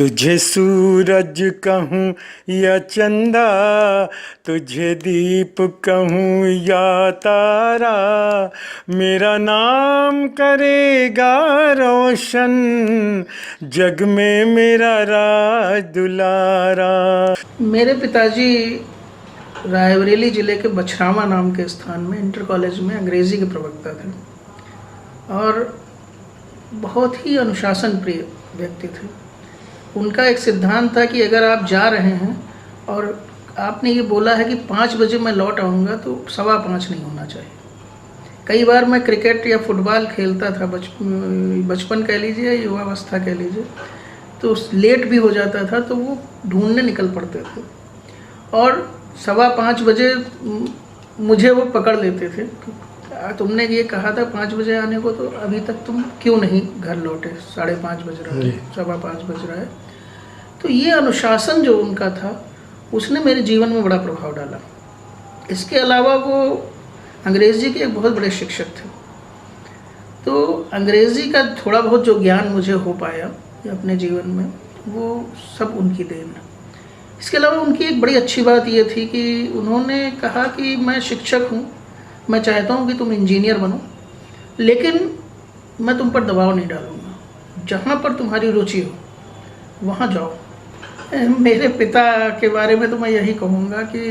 तुझे सूरज कहूँ या चंदा, तुझे दीप कहूँ या तारा, मेरा नाम करेगा रोशन, जग में मेरा राज दुलारा। मेरे पिताजी रायबरेली ज़िले के बछरावा नाम के स्थान में इंटर कॉलेज में अंग्रेज़ी के प्रवक्ता थे और बहुत ही अनुशासन प्रिय व्यक्ति थे। उनका एक सिद्धांत था कि अगर आप जा रहे हैं और आपने ये बोला है कि 5 बजे मैं लौट आऊँगा, तो 5:15 नहीं होना चाहिए। कई बार मैं क्रिकेट या फुटबॉल खेलता था, बचपन कह लीजिए, युवावस्था कह लीजिए, तो लेट भी हो जाता था तो वो ढूंढने निकल पड़ते थे और 5:15 बजे मुझे वो पकड़ लेते थे। तुमने ये कहा था 5 बजे आने को, तो अभी तक तुम क्यों नहीं घर लौटे? 5:30 बज रहा है, 5:15 बज रहा है। तो ये अनुशासन जो उनका था, उसने मेरे जीवन में बड़ा प्रभाव डाला। इसके अलावा वो अंग्रेज़ी के एक बहुत बड़े शिक्षक थे, तो अंग्रेज़ी का थोड़ा बहुत जो ज्ञान मुझे हो पाया अपने जीवन में, वो सब उनकी देन है। इसके अलावा उनकी एक बड़ी अच्छी बात ये थी कि उन्होंने कहा कि मैं शिक्षक हूँ, मैं चाहता हूँ कि तुम इंजीनियर बनो, लेकिन मैं तुम पर दबाव नहीं डालूँगा। जहाँ पर तुम्हारी रुचि हो वहाँ जाओ। मेरे पिता के बारे में तो मैं यही कहूँगा कि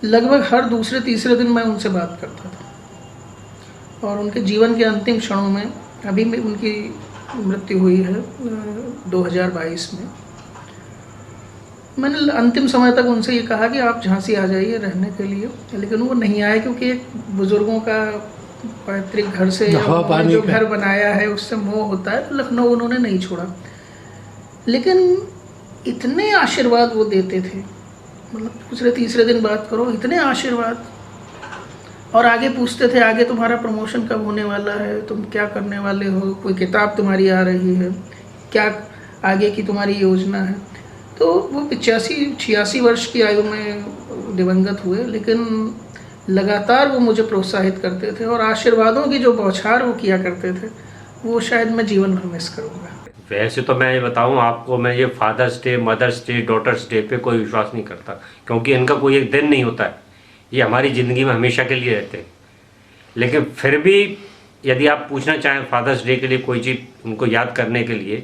लगभग हर दूसरे तीसरे दिन मैं उनसे बात करता था और उनके जीवन के अंतिम क्षणों में, अभी में उनकी मृत्यु हुई है 2022 में, मैंने अंतिम समय तक उनसे ये कहा कि आप झांसी आ जाइए रहने के लिए, लेकिन वो नहीं आए क्योंकि एक बुज़ुर्गों का पैतृक घर से जो घर बनाया है उससे मोह होता है, तो लखनऊ उन्होंने नहीं छोड़ा। लेकिन इतने आशीर्वाद वो देते थे, मतलब दूसरे तीसरे दिन बात करो, इतने आशीर्वाद, और आगे पूछते थे आगे तुम्हारा प्रमोशन कब होने वाला है, तुम क्या करने वाले हो, कोई किताब तुम्हारी आ रही है क्या, आगे की तुम्हारी योजना है। तो वो 85-86 वर्ष की आयु में दिवंगत हुए, लेकिन लगातार वो मुझे प्रोत्साहित करते थे और आशीर्वादों की जो बौछार वो किया करते थे, वो शायद मैं जीवन भर मिस करूँगा। वैसे तो मैं ये बताऊँ आपको, मैं ये Father's Day, Mother's Day, Daughter's Day पे कोई विश्वास नहीं करता, क्योंकि इनका कोई एक दिन नहीं होता है, ये हमारी ज़िंदगी में हमेशा के लिए रहते हैं। लेकिन फिर भी यदि आप पूछना चाहें फादर्स डे के लिए कोई चीज़ उनको याद करने के लिए,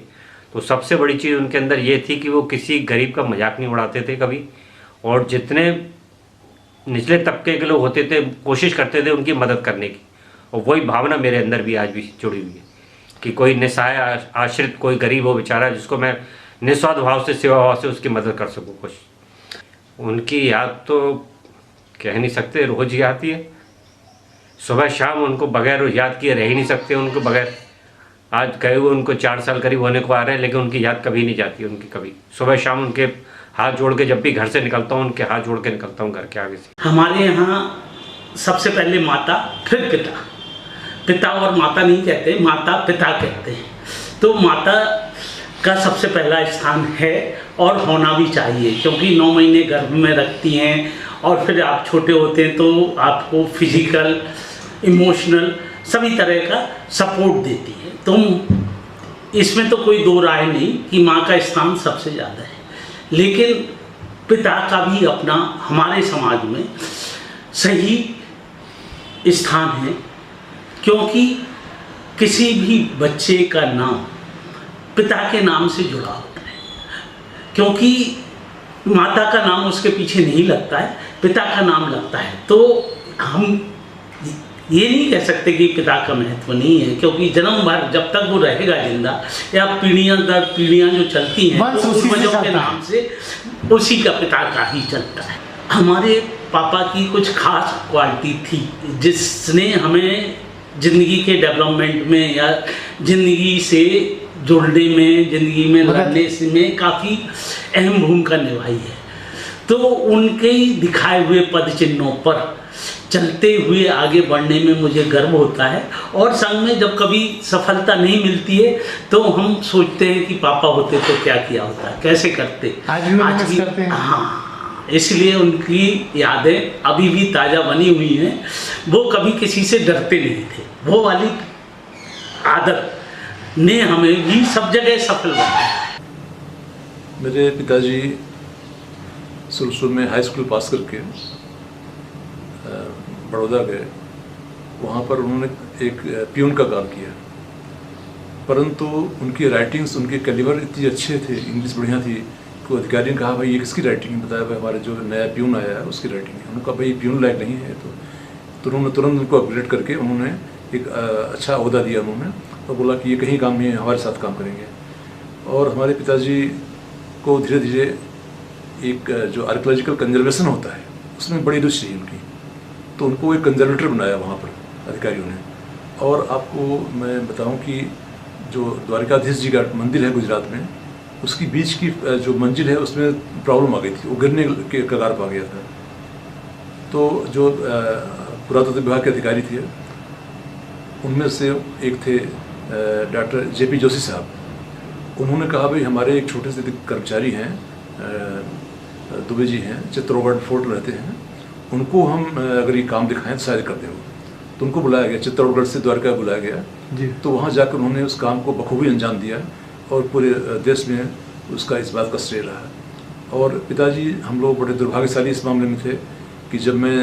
तो सबसे बड़ी चीज़ उनके अंदर ये थी कि वो किसी गरीब का मजाक नहीं उड़ाते थे कभी, और जितने निचले तबके के लोग होते थे कोशिश करते थे उनकी मदद करने की, और वही भावना मेरे अंदर भी आज भी जुड़ी हुई है कि कोई निस्सहाय आश्रित कोई गरीब हो बेचारा, जिसको मैं निस्वार्थ भाव से, सेवा भाव से उसकी मदद कर सकूँ कुछ। उनकी याद तो कह नहीं सकते, रोज़ ही आती है, सुबह शाम उनको बगैर याद किए रह ही नहीं सकते। उनको बगैर, आज गए हुए उनको 4 साल करीब होने को आ रहे हैं, लेकिन उनकी याद कभी नहीं जाती उनकी, कभी। सुबह शाम उनके हाथ जोड़ के जब भी घर से निकलता हूँ, उनके हाथ जोड़ के निकलता हूँ घर के आगे से। हमारे यहाँ सबसे पहले माता, फिर पिता। पिता और माता नहीं कहते, माता पिता कहते हैं। तो माता का सबसे पहला स्थान है और होना भी चाहिए, क्योंकि 9 महीने गर्भ में रखती हैं और फिर आप छोटे होते हैं तो आपको फिजिकल, इमोशनल सभी तरह का सपोर्ट देती है। तो इसमें तो कोई दो राय नहीं कि माँ का स्थान सबसे ज़्यादा है, लेकिन पिता का भी अपना हमारे समाज में सही स्थान है, क्योंकि किसी भी बच्चे का नाम पिता के नाम से जुड़ा होता है, क्योंकि माता का नाम उसके पीछे नहीं लगता है, पिता का नाम लगता है। तो हम ये नहीं कह सकते कि पिता का महत्व नहीं है, क्योंकि जन्म भर जब तक वो रहेगा जिंदा, या पीढ़ियां दर पीढ़ियां जो चलती हैं, तो पूर्वजों के नाम से उसी का पिता का ही चलता है। हमारे पापा की कुछ खास क्वालिटी थी जिसने हमें ज़िंदगी के डेवलपमेंट में या ज़िंदगी से जुड़ने में, ज़िंदगी में लड़ने में काफ़ी अहम भूमिका निभाई है। तो उनके दिखाए हुए पद चिन्हों पर चलते हुए आगे बढ़ने में मुझे गर्व होता है, और संग में जब कभी सफलता नहीं मिलती है तो हम सोचते हैं कि पापा होते तो क्या किया होता, कैसे करते। आज भी करते हैं। हाँ, इसलिए उनकी यादें अभी भी ताज़ा बनी हुई हैं। वो कभी किसी से डरते नहीं थे, वो वाली आदत ने हमें भी सब जगह सफल बनाया। मेरे पिताजी शुरू में हाई स्कूल पास करके बड़ौदा गए। वहाँ पर उन्होंने एक प्यून का काम किया, परंतु उनकी राइटिंग्स, उनके कैलिबर इतने अच्छे थे, इंग्लिश बढ़िया थी, तो अधिकारी ने कहा भाई ये किसकी राइटिंग है? बताया भाई हमारे जो नया प्यून आया है उसकी राइटिंग है। उन्होंने कहा भाई प्यून लायक नहीं है, तो उन्होंने तुरंत उनको अपग्रेड करके उन्होंने एक अच्छा ओहदा दिया उन्होंने, और बोला कि ये कहीं काम नहीं है, हमारे साथ काम करेंगे। और हमारे पिताजी को धीरे धीरे एक जो आर्कियोलॉजिकल कंजर्वेशन होता है उसमें बड़ी रुचि थी उनकी, तो उनको एक कंजर्वेटर बनाया वहाँ पर अधिकारियों ने। और आपको मैं बताऊं कि जो द्वारकाधीश जी का मंदिर है गुजरात में, उसकी बीच की जो मंजिल है उसमें प्रॉब्लम आ गई थी, वो गिरने के कगार पर आ गया था। तो जो पुरातत्व विभाग के अधिकारी थे उनमें से एक थे डॉक्टर JP जोशी साहब। उन्होंने कहा भाई हमारे एक छोटे से कर्मचारी हैं, दुबे जी हैं, चित्तौड़गढ़ फोर्ट रहते हैं, उनको हम अगर ये काम दिखाएं तो शायद कर दें। तो उनको बुलाया गया, चित्तौड़गढ़ से द्वारका बुलाया गया जी। तो वहाँ जाकर उन्होंने उस काम को बखूबी अंजाम दिया और पूरे देश में उसका इस बात का श्रेय रहा। और पिताजी हम लोग बड़े दुर्भाग्यशाली इस मामले में थे कि जब मैं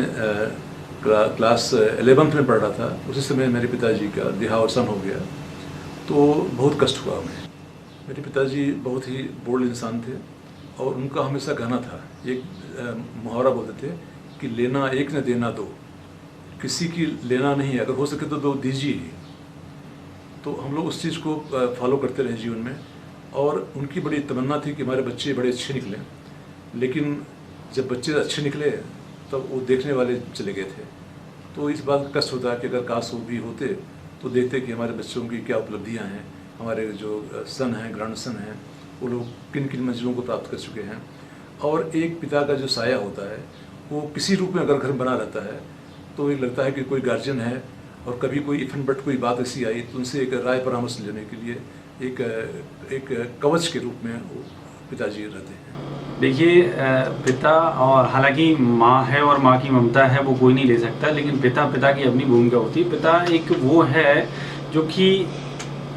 क्लास 11th में पढ़ रहा था उसी समय मेरे पिताजी का देहावसान हो गया, तो बहुत कष्ट हुआ हमें। मेरे पिताजी बहुत ही बोल्ड इंसान थे और उनका हमेशा कहना था, एक मुहावरा बोलते थे कि लेना एक न देना दो, किसी की लेना नहीं है, अगर हो सके तो दो दीजिए ही। तो हम लोग उस चीज़ को फॉलो करते रहे जीवन में, और उनकी बड़ी तमन्ना थी कि हमारे बच्चे बड़े अच्छे निकलें। लेकिन जब बच्चे अच्छे निकले तब वो देखने वाले चले गए थे, तो इस बात का कष्ट होता है कि अगर काश वो भी होते तो देखते कि हमारे बच्चों की क्या उपलब्धियाँ हैं, हमारे जो सन हैं, ग्रैंड सन हैं, वो लोग किन किन मंजिलों को प्राप्त कर चुके हैं। और एक पिता का जो साया होता है वो किसी रूप में अगर घर बना रहता है तो ये लगता है कि कोई गार्जियन है, और कभी कोई इफ एंड बट कोई बात ऐसी आई तो उनसे एक राय परामर्श लेने के लिए एक कवच के रूप में वो पिताजी रहते हैं। देखिए, पिता, और हालांकि माँ है और माँ की ममता है वो कोई नहीं ले सकता, लेकिन पिता की अपनी भूमिका होती है। पिता एक वो है जो कि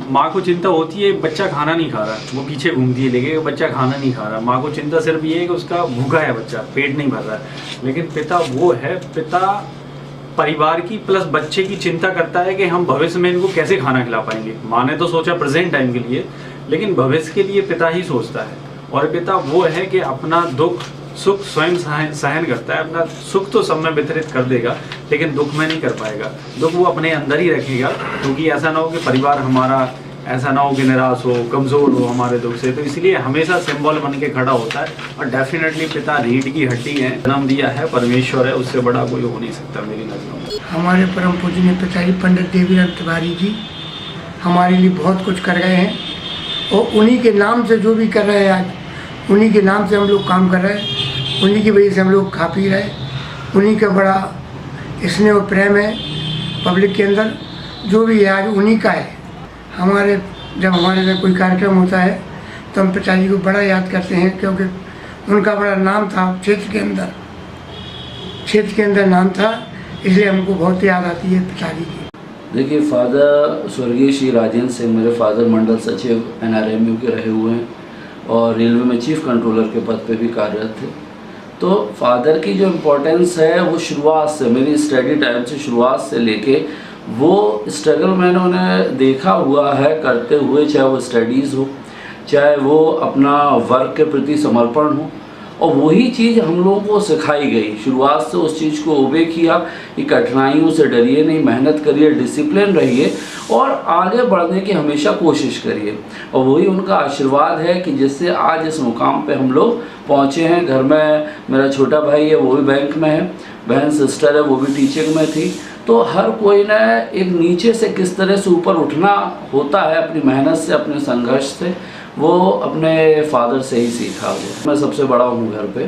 माँ को चिंता होती है बच्चा खाना नहीं खा रहा, वो पीछे घूमती है लेके बच्चा खाना नहीं खा रहा। माँ को चिंता सिर्फ ये है कि उसका भूखा है बच्चा, पेट नहीं भर रहा है। लेकिन पिता वो है, पिता परिवार की प्लस बच्चे की चिंता करता है कि हम भविष्य में इनको कैसे खाना खिला पाएंगे। माँ ने तो सोचा प्रेजेंट टाइम के लिए, लेकिन भविष्य के लिए पिता ही सोचता है। और पिता वो है कि अपना दुख सुख स्वयं सहन करता है। अपना सुख तो सब में वितरित कर देगा, लेकिन दुख में नहीं कर पाएगा। दुख वो अपने अंदर ही रखेगा, क्योंकि ऐसा ना हो कि परिवार हमारा ऐसा ना हो कि निराश हो, कमज़ोर हो हमारे दुख से। तो इसलिए हमेशा सिंबल बन के खड़ा होता है। और डेफिनेटली पिता रीढ़ की हड्डी है, जन्म दिया है परमेश्वर है, उससे बड़ा कोई हो नहीं सकता मेरी नज़रों में। हमारे परम पूजनीय पिताजी पंडित देवीराम तिवारी जी हमारे लिए बहुत कुछ कर गए हैं, और उन्हीं के नाम से जो भी कर रहे हैं आज, उन्हीं के नाम से हम लोग काम कर रहे हैं, उन्हीं की वजह से हम लोग खा पी रहे हैं। उन्हीं का बड़ा स्नेह और प्रेम है पब्लिक के अंदर, जो भी है आज उन्हीं का है। जब हमारे में कोई कार्यक्रम होता है तो हम पिताजी को बड़ा याद करते हैं, क्योंकि उनका बड़ा नाम था क्षेत्र के अंदर नाम था, इसलिए हमको बहुत याद आती है पिताजी की। देखिए, फादर स्वर्गीय श्री राजेंद्र सिंह मेरे फादर मंडल सचिव NRMU के रहे हुए हैं और रेलवे में चीफ कंट्रोलर के पद पे भी कार्यरत थे। तो फादर की जो इम्पोर्टेंस है वो शुरुआत से, मेरी स्टडी टाइम से शुरुआत से लेके वो स्ट्रगल मैंने उन्हें देखा हुआ है करते हुए, चाहे वो स्टडीज़ हो, चाहे वो अपना वर्क के प्रति समर्पण हो, और वही चीज़ हम लोगों को सिखाई गई। शुरुआत से उस चीज़ को ओबे किया कि कठिनाइयों से डरिए नहीं, मेहनत करिए, डिसिप्लिन रहिए और आगे बढ़ने की हमेशा कोशिश करिए। और वही उनका आशीर्वाद है कि जिससे आज इस मुकाम पे हम लोग पहुँचे हैं। घर में मेरा छोटा भाई है, वो भी बैंक में है, बहन सिस्टर है, वो भी टीचिंग में थी। तो हर कोई ने एक नीचे से किस तरह से ऊपर उठना होता है अपनी मेहनत से, अपने संघर्ष से, वो अपने फादर से ही सीखा हुआ। मैं सबसे बड़ा हूँ घर पे,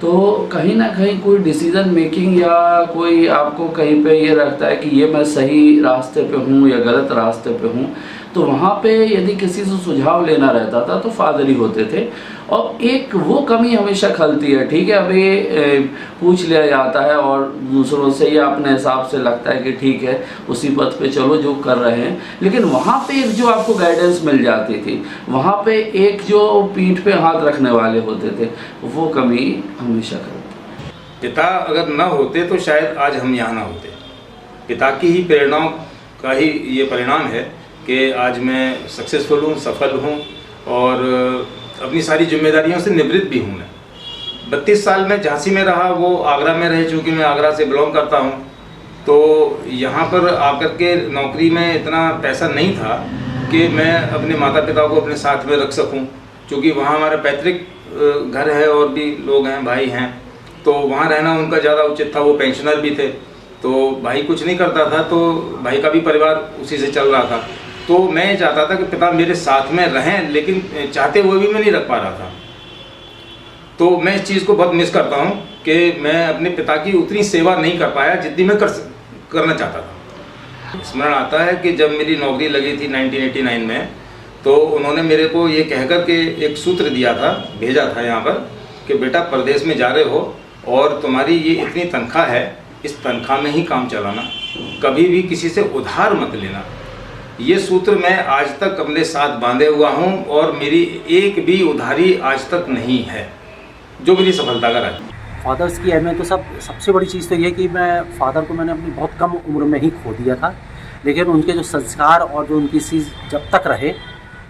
तो कहीं ना कहीं कोई डिसीज़न मेकिंग या कोई आपको कहीं पे ये रखता है कि ये मैं सही रास्ते पे हूँ या गलत रास्ते पे हूँ, तो वहाँ पे यदि किसी से सुझाव लेना रहता था तो फादर ही होते थे। और एक वो कमी हमेशा खलती है, ठीक है अभी पूछ लिया जाता है और दूसरों से ही अपने हिसाब से लगता है कि ठीक है उसी पथ पे चलो जो कर रहे हैं, लेकिन वहाँ पे एक जो आपको गाइडेंस मिल जाती थी, वहाँ पे एक जो पीठ पे हाथ रखने वाले होते थे, वो कमी हमेशा खलती। पिता अगर न होते तो शायद आज हम यहाँ ना होते। पिता की ही प्रेरणाओं का ही ये परिणाम है कि आज मैं सक्सेसफुल हूँ, सफल हूँ और अपनी सारी जिम्मेदारियों से निवृत्त भी हूँ। मैं 32 साल में झांसी में रहा, वो आगरा में रहे, चूँकि मैं आगरा से बिलोंग करता हूँ, तो यहाँ पर आकर के नौकरी में इतना पैसा नहीं था कि मैं अपने माता पिता को अपने साथ में रख सकूँ, क्योंकि वहाँ हमारा पैतृक घर है और भी लोग हैं, भाई हैं, तो वहाँ रहना उनका ज़्यादा उचित था। वो पेंशनर भी थे, तो भाई कुछ नहीं करता था, तो भाई का भी परिवार उसी से चल रहा था। तो मैं चाहता था कि पिता मेरे साथ में रहें, लेकिन चाहते हुए भी मैं नहीं रख पा रहा था। तो मैं इस चीज़ को बहुत मिस करता हूँ कि मैं अपने पिता की उतनी सेवा नहीं कर पाया जितनी मैं करना चाहता था। स्मरण आता है कि जब मेरी नौकरी लगी थी 1989 में, तो उन्होंने मेरे को ये कहकर के एक सूत्र दिया था, भेजा था यहाँ पर कि बेटा प्रदेश में जा रहे हो और तुम्हारी ये इतनी तनख्वाह है, इस तनख्वाह में ही काम चलाना, कभी भी किसी से उधार मत लेना। ये सूत्र मैं आज तक अपने साथ बांधे हुआ हूँ और मेरी एक भी उधारी आज तक नहीं है, जो मेरी सफलता का राज। फादर्स की अहमियत तो सबसे बड़ी चीज़ तो ये कि मैं फादर को मैंने अपनी बहुत कम उम्र में ही खो दिया था, लेकिन उनके जो संस्कार और जो उनकी चीज़ जब तक रहे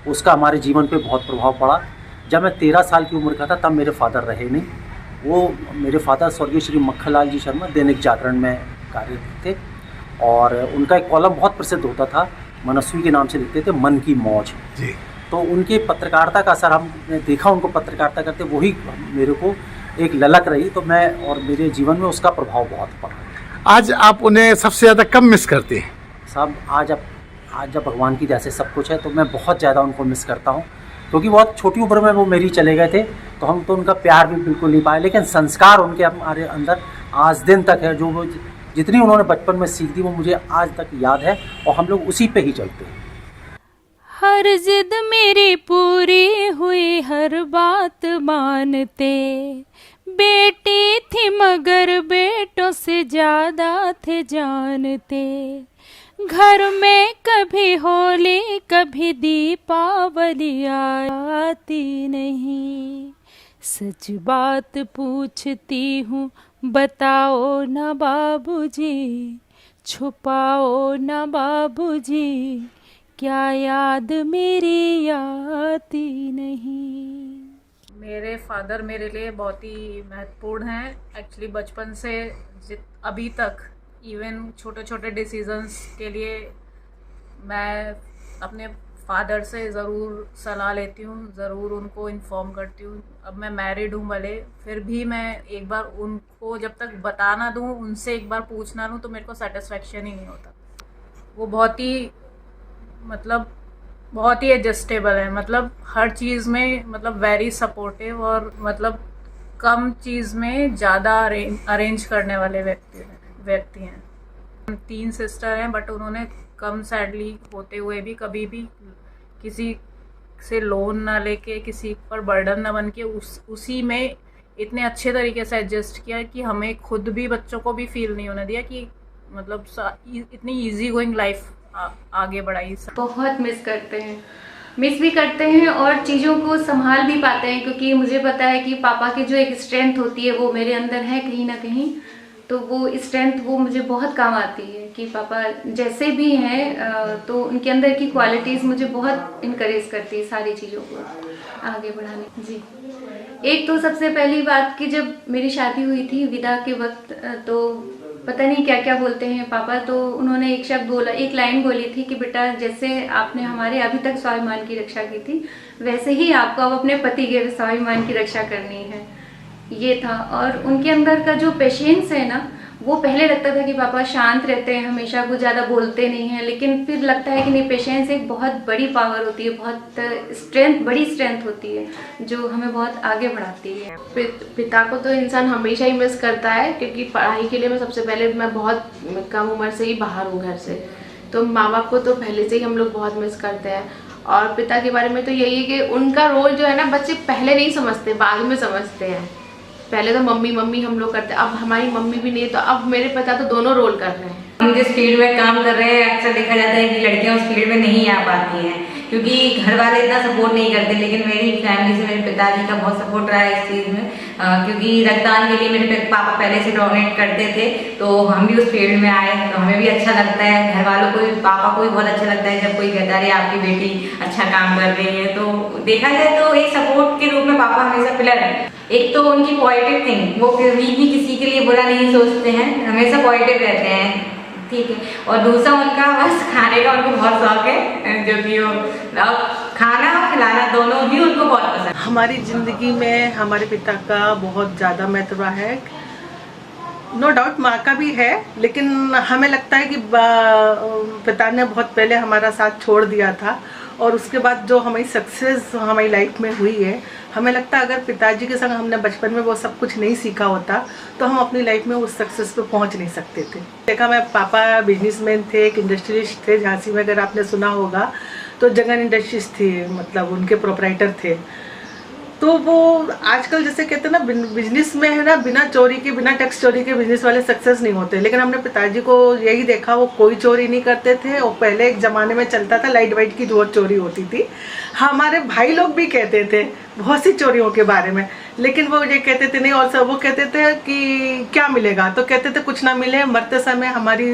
उसका हमारे जीवन पे बहुत प्रभाव पड़ा। जब मैं 13 साल की उम्र का था तब मेरे फादर रहे नहीं। वो मेरे फादर स्वर्गीय श्री मक्खनलाल जी शर्मा दैनिक जागरण में कार्यरत थे और उनका एक कॉलम बहुत प्रसिद्ध होता था, मनस्वी के नाम से लिखते थे, मन की मौज जी। तो उनके पत्रकारिता का असर हमने देखा, उनको पत्रकारिता करते वही मेरे को एक ललक रही, तो मैं और मेरे जीवन में उसका प्रभाव बहुत पड़ा। आज आप उन्हें सबसे ज़्यादा कब मिस करते हैं? साहब आज जब भगवान की जैसे सब कुछ है तो मैं बहुत ज़्यादा उनको मिस करता हूँ, क्योंकि बहुत छोटी उम्र में वो मेरी चले गए थे, तो हम तो उनका प्यार भी बिल्कुल नहीं पाए, लेकिन संस्कार उनके हमारे अंदर आज दिन तक है। जो वो जितनी उन्होंने बचपन में सीख दी वो मुझे आज तक याद है और हम लोग उसी पे ही चलते हैं। हर जिद मेरी पूरी हुई, हर बात मानते, बेटी थी मगर बेटों से ज़्यादा थे जानते, घर में कभी होली कभी दीपावली आती नहीं, सच बात पूछती हूँ बताओ ना बाबूजी, छुपाओ ना बाबूजी, क्या याद मेरी आती नहीं। मेरे फादर मेरे लिए बहुत ही महत्वपूर्ण हैं। एक्चुअली बचपन से अभी तक इवन छोटे छोटे डिसीजंस के लिए मैं अपने फादर से ज़रूर सलाह लेती हूँ, ज़रूर उनको इन्फॉर्म करती हूँ। अब मैं मैरिड हूँ भले, फिर भी मैं एक बार उनको जब तक बता ना दूँ, उनसे एक बार पूछ ना लूँ तो मेरे को सेटिस्फेक्शन ही नहीं होता। वो बहुत ही एडजस्टेबल है, मतलब हर चीज़ में वेरी सपोर्टिव और कम चीज़ में ज़्यादा अरेंज करने वाले व्यक्ति हैं। 3 सिस्टर हैं, बट उन्होंने कम सैडली होते हुए भी कभी भी किसी से लोन ना लेके, किसी पर बर्डन ना बन के उसी में इतने अच्छे तरीके से एडजस्ट किया कि हमें खुद भी, बच्चों को भी फील नहीं होने दिया कि इतनी इजी गोइंग लाइफ आगे बढ़ाई। बहुत मिस भी करते हैं और चीज़ों को संभाल भी पाते हैं, क्योंकि मुझे पता है कि पापा की जो एक स्ट्रेंथ होती है वो मेरे अंदर है कहीं ना कहीं, तो वो स्ट्रेंथ वो मुझे बहुत काम आती है कि पापा जैसे भी हैं तो उनके अंदर की क्वालिटीज़ मुझे बहुत इनकरेज करती है सारी चीज़ों को आगे बढ़ाने। जी, एक तो सबसे पहली बात कि जब मेरी शादी हुई थी विदा के वक्त, तो पता नहीं क्या क्या बोलते हैं पापा, तो उन्होंने एक शब्द बोला, एक लाइन बोली थी कि बेटा जैसे आपने हमारे अभी तक स्वाभिमान की रक्षा की थी, वैसे ही आपको अब अपने पति के स्वाभिमान की रक्षा करनी है। ये था। और उनके अंदर का जो पेशेंस है ना, वो पहले लगता था कि पापा शांत रहते हैं हमेशा, कुछ ज़्यादा बोलते नहीं हैं, लेकिन फिर लगता है कि नहीं, पेशेंस एक बहुत बड़ी पावर होती है, बहुत बड़ी स्ट्रेंथ होती है जो हमें बहुत आगे बढ़ाती है। पिता को तो इंसान हमेशा ही मिस करता है, क्योंकि पढ़ाई के लिए मैं सबसे पहले बहुत कम उम्र से ही बाहर हूँ घर से, तो माँ बाप को तो पहले से ही हम लोग बहुत मिस करते हैं। और पिता के बारे में तो यही है कि उनका रोल जो है ना, बच्चे पहले नहीं समझते, बाद में समझते हैं। पहले तो मम्मी मम्मी हम लोग करते हैं, अब हमारी मम्मी भी नहीं है, तो अब मेरे पिता तो दोनों रोल कर रहे हैं। हम जिस फील्ड में काम कर रहे हैं, अक्सर देखा जाता है कि लड़कियां उस फील्ड में नहीं आ पाती हैं क्योंकि घर वाले इतना सपोर्ट नहीं करते। लेकिन मेरी फैमिली से मेरे पिताजी का बहुत सपोर्ट रहा है इस चीज़ में, क्योंकि रक्तदान के लिए मेरे पापा पहले से डोनेट करते थे, तो हम भी उस फील्ड में आए, तो हमें भी अच्छा लगता है। घर वालों को भी, पापा को भी बहुत अच्छा लगता है जब कोई कहता है आपकी बेटी अच्छा काम कर रही है। तो देखा जाए तो एक सपोर्ट के रूप में पापा हमेशा पिलर है। एक तो उनकी पॉजिटिव थिंग, वो कभी भी किसी के लिए बुरा नहीं सोचते हैं, हमेशा पॉजिटिव रहते हैं, ठीक है। और दूसरा उनका बस खाने का उनको बहुत शौक है, जो कि वो खाना और खिलाना दोनों ही उनको बहुत पसंद है। हमारी ज़िंदगी में हमारे पिता का बहुत ज़्यादा महत्व है, नो डाउट माँ का भी है, लेकिन हमें लगता है कि पिता ने बहुत पहले हमारा साथ छोड़ दिया था और उसके बाद जो हमारी सक्सेस हमारी लाइफ में हुई है, हमें लगता है अगर पिताजी के संग हमने बचपन में वो सब कुछ नहीं सीखा होता तो हम अपनी लाइफ में उस सक्सेस पे पहुंच नहीं सकते थे। देखा, मैं पापा बिजनेसमैन थे, एक इंडस्ट्रियलिस्ट थे झांसी में, अगर आपने सुना होगा तो जगन इंडस्ट्रीज थी, मतलब उनके प्रोपराइटर थे। तो वो आजकल जैसे कहते हैं ना, बिजनेस में है ना, बिना चोरी के, बिना टैक्स चोरी के बिजनेस वाले सक्सेस नहीं होते। लेकिन हमने पिताजी को यही देखा, वो कोई चोरी नहीं करते थे। और पहले एक ज़माने में चलता था लाइट वाइट की बहुत चोरी होती थी, हमारे भाई लोग भी कहते थे बहुत सी चोरियों के बारे में, लेकिन वो ये कहते थे नहीं। और सब वो कहते थे कि क्या मिलेगा, तो कहते थे कुछ ना मिले, मरते समय हमारी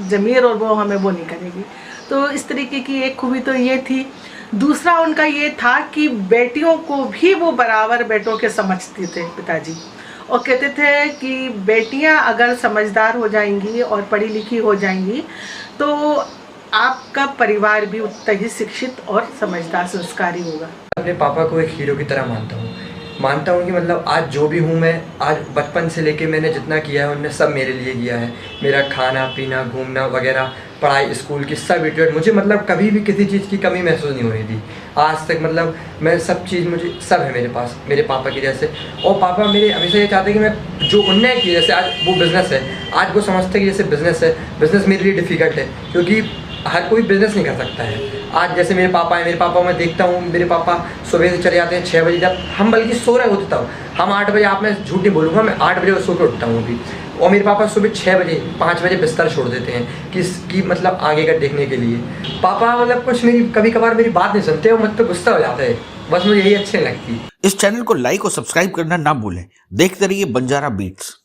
ज़मीर और वो हमें वो नहीं करेगी। तो इस तरीके की एक खूबी तो ये थी। दूसरा उनका ये था कि बेटियों को भी वो बराबर बेटों के समझते थे पिताजी, और कहते थे कि बेटियां अगर समझदार हो जाएंगी और पढ़ी लिखी हो जाएंगी तो आपका परिवार भी उतना ही शिक्षित और समझदार संस्कारी होगा। अपने पापा को एक हीरो की तरह मानता हूँ कि मतलब आज जो भी हूँ मैं, आज बचपन से लेके मैंने जितना किया है उन्होंने सब मेरे लिए किया है। मेरा खाना पीना, घूमना वगैरह, पढ़ाई, स्कूल की सब इटरेट, मुझे मतलब कभी भी किसी चीज़ की कमी महसूस नहीं हो रही थी आज तक। मतलब मैं सब चीज़, मुझे सब है मेरे पास, मेरे पापा की वजह से। और पापा मेरे हमेशा ये चाहते हैं कि मैं जो उन्नय किया, जैसे आज वो बिज़नेस है, आज वो समझते हैं कि जैसे बिज़नेस है, बिज़नेस मेरे लिए डिफ़िकल्ट है क्योंकि हर कोई बिज़नेस नहीं कर सकता है। आज जैसे मेरे पापा हैं, मेरे पापा मैं देखता हूँ, मेरे पापा सुबह से चले जाते हैं 6 बजे, जब हम बल्कि सो रहे होते तब हम 8 बजे, आप मैं झूठ नहीं बोलूँगा, मैं 8 बजे सो के उठता हूँ अभी। और मेरे पापा सुबह 6 बजे 5 बजे बिस्तर छोड़ देते हैं कि मतलब आगे का देखने के लिए। पापा मतलब कुछ मेरी कभी कभार मेरी बात नहीं सुनते, वो मतलब गुस्सा हो जाता है, बस मुझे यही अच्छी लगती है। इस चैनल को लाइक और सब्सक्राइब करना ना भूलें। देखते रहिए बंजारा बीट्स।